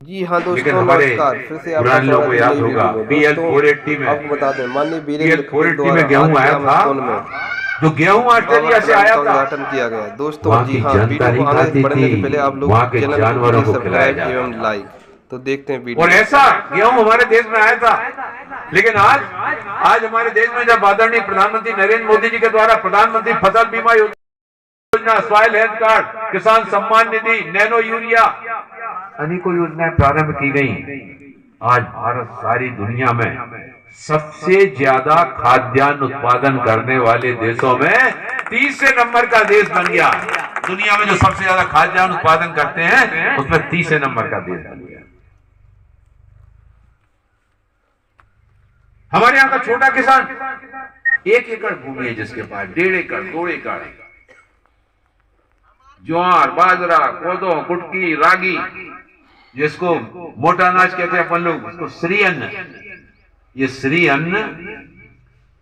जी हाँ लेकिन दोस्तों, हमारे नमस्कार। फिर से आपका पुराने लोगों स्वागत को है याद नई होगा वीडियो में। पीएल दोस्तों 480 में आपको बता दें, माननीय पीएल वीरेंद्र खटीक 480 द्वारा में गेहूं आज आया ग्राम था। स्तोन में जो गेहूं पावर ऑस्ट्रेलिया से प्लांट आया का था, उद्घाटन किया गया। दोस्तों वहां जी की हाँ, जनता वीडियो को नहीं आगे खाती थी, बढ़ने से पहले आप लोग वहां के चैनल को जानवरों कीजिए को खिलाया सब्सक्राइब जाता एवं था। लाइक। तो देखते हैं और वीडियो। ऐसा गेहूं हमारे देश में आया था। लेकिन आज हमारे देश में जब आदरणीय प्रधानमंत्री नरेंद्र मोदी जी के द्वारा प्रधानमंत्री फसल बीमा योजना, सॉइल हेल्थ कार्ड, किसान सम्मान निधि, नैनो यूरिया, अनेकों योजनाएं प्रारंभ की गई। आज भारत सारी दुनिया में सबसे ज्यादा खाद्यान्न उत्पादन करने वाले देशों में तीसरे नंबर का देश बन गया। दुनिया में जो सबसे ज्यादा खाद्यान्न उत्पादन करते हैं उसमें तीसरे नंबर का देश बन गया। हमारे यहां का छोटा किसान 1 एकड़ भूमि है, जिसके पास 1.5 एकड़ 2 एकड़ ज्वार, बाजरा, कोदो, कुटकी, रागी, जिसको मोटा अनाज कहते हैं अपन लोग, उसको श्री अन्न, ये श्री अन्न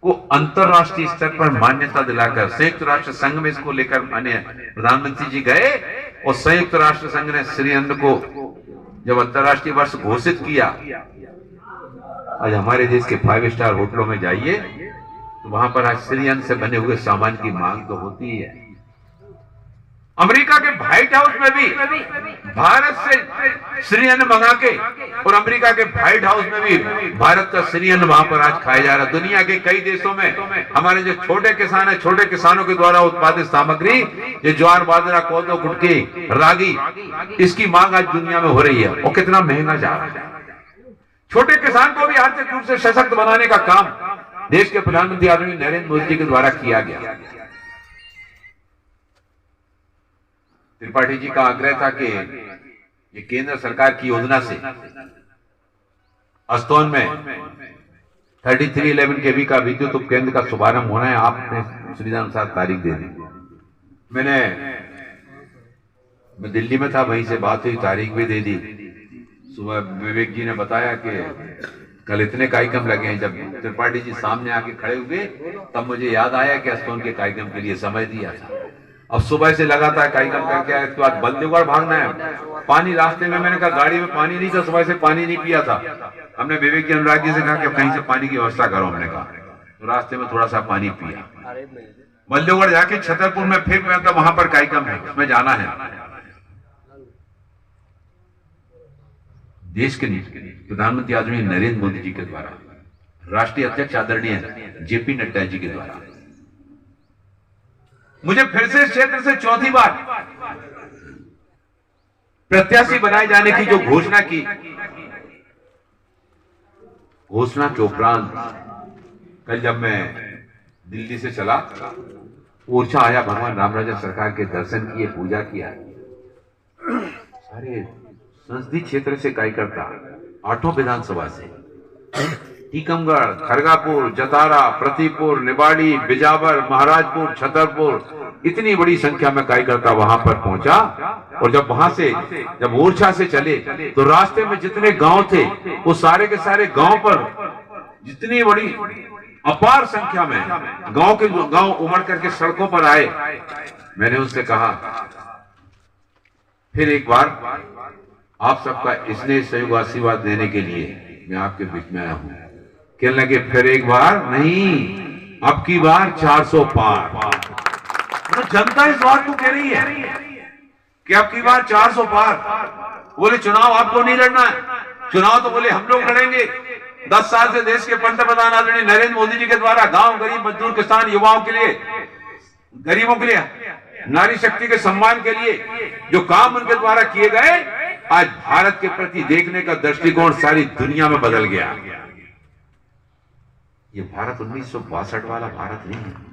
को अंतरराष्ट्रीय स्तर पर मान्यता दिलाकर संयुक्त राष्ट्र संघ में इसको लेकर माननीय प्रधानमंत्री जी गए और संयुक्त राष्ट्र संघ ने श्री अन्न को जब अंतरराष्ट्रीय वर्ष घोषित किया। आज हमारे देश के 5 स्टार होटलों में जाइए तो वहां पर आज श्री अन्न से बने हुए सामान की मांग तो होती ही है। अमेरिका के व्हाइट हाउस में भी भारत से श्री अन्न मंगा के, और अमेरिका के व्हाइट हाउस में भी भारत का श्री अन्न वहां पर आज खाया जा रहा है। दुनिया के कई देशों में हमारे जो छोटे किसान है, छोटे किसानों के द्वारा उत्पादित सामग्री, ये ज्वार, बाजरा, कोदो, कुटकी, रागी, इसकी मांग आज दुनिया में हो रही है और कितना महंगा जा रहा है। छोटे किसान को भी आर्थिक रूप से सशक्त बनाने का काम देश के प्रधानमंत्री आदरणीय नरेंद्र मोदी जी के द्वारा किया गया। त्रिपाठी जी का आग्रह था कि ये केंद्र सरकार की योजना से अस्तोन में 3311 केवी का विद्युत उपकेंद्र का शुभारंभ होना है। आपने सुविधा अनुसार तारीख दे दी। मैं दिल्ली में था, वहीं से बात हुई, तारीख भी दे दी। सुबह विवेक जी ने बताया कि कल इतने कार्यक्रम लगे हैं। जब त्रिपाठी जी सामने आके खड़े हुए तब मुझे याद आया कि अस्तोन के कार्यक्रम के लिए समय दिया था। अब सुबह से लगातार कार्यक्रम करके आए, इसके बाद बंदीगढ़ भागना है। पानी रास्ते में, मैंने कहा गाड़ी में पानी नहीं था, सुबह से पानी नहीं पिया था। हमने विवेक जी, अनुराग जी से कहा कि कहीं से पानी की व्यवस्था करो। हमने कहा तो रास्ते में थोड़ा सा पानी पिया। बंदीगढ़ जाके छतरपुर में फिर मैं, तो वहां पर कार्यक्रम है, उसमें जाना है। देश के प्रधानमंत्री आदरणीय नरेंद्र मोदी जी के द्वारा, राष्ट्रीय अध्यक्ष आदरणीय जेपी नड्डा जी के द्वारा मुझे फिर से इस क्षेत्र से चौथी बार प्रत्याशी बनाए जाने की जो घोषणा की, घोषणा के उपरांत कल जब मैं दिल्ली से चला, ओरछा आया, भगवान रामराजा सरकार के दर्शन किए, पूजा किया। सारे संसदीय क्षेत्र से कार्यकर्ता, 8 विधानसभा से, टीकमगढ़, खरगापुर, जतारा, प्रतिपुर, निवाड़ी, बिजावर, महाराजपुर, छतरपुर, इतनी बड़ी संख्या में कार्यकर्ता वहां पर पहुंचा। और जब वहां से, जब ओरछा से चले तो रास्ते में जितने गांव थे वो सारे के सारे गांव पर जितनी बड़ी अपार संख्या में गांव उमड़ करके सड़कों पर आए। मैंने उनसे कहा फिर एक बार आप सबका स्नेह सहयोग आशीर्वाद देने के लिए मैं आपके बीच में आया हूं। कहने लगे फिर एक बार नहीं, अब की बार 400 पार। तो जनता इस बात को कह रही है कि अब की बार 400 पार। बोले चुनाव आपको नहीं लड़ना है, चुनाव तो बोले हम लोग लड़ेंगे। 10 साल से देश के पंतप्रधान आदरणीय नरेंद्र मोदी जी के द्वारा गांव, गरीब, मजदूर, किसान, युवाओं के लिए, गरीबों के लिए, नारी शक्ति के सम्मान के लिए जो काम उनके द्वारा किए गए, आज भारत के प्रति देखने का दृष्टिकोण सारी दुनिया में बदल गया। ये भारत 1962 वाला भारत नहीं है।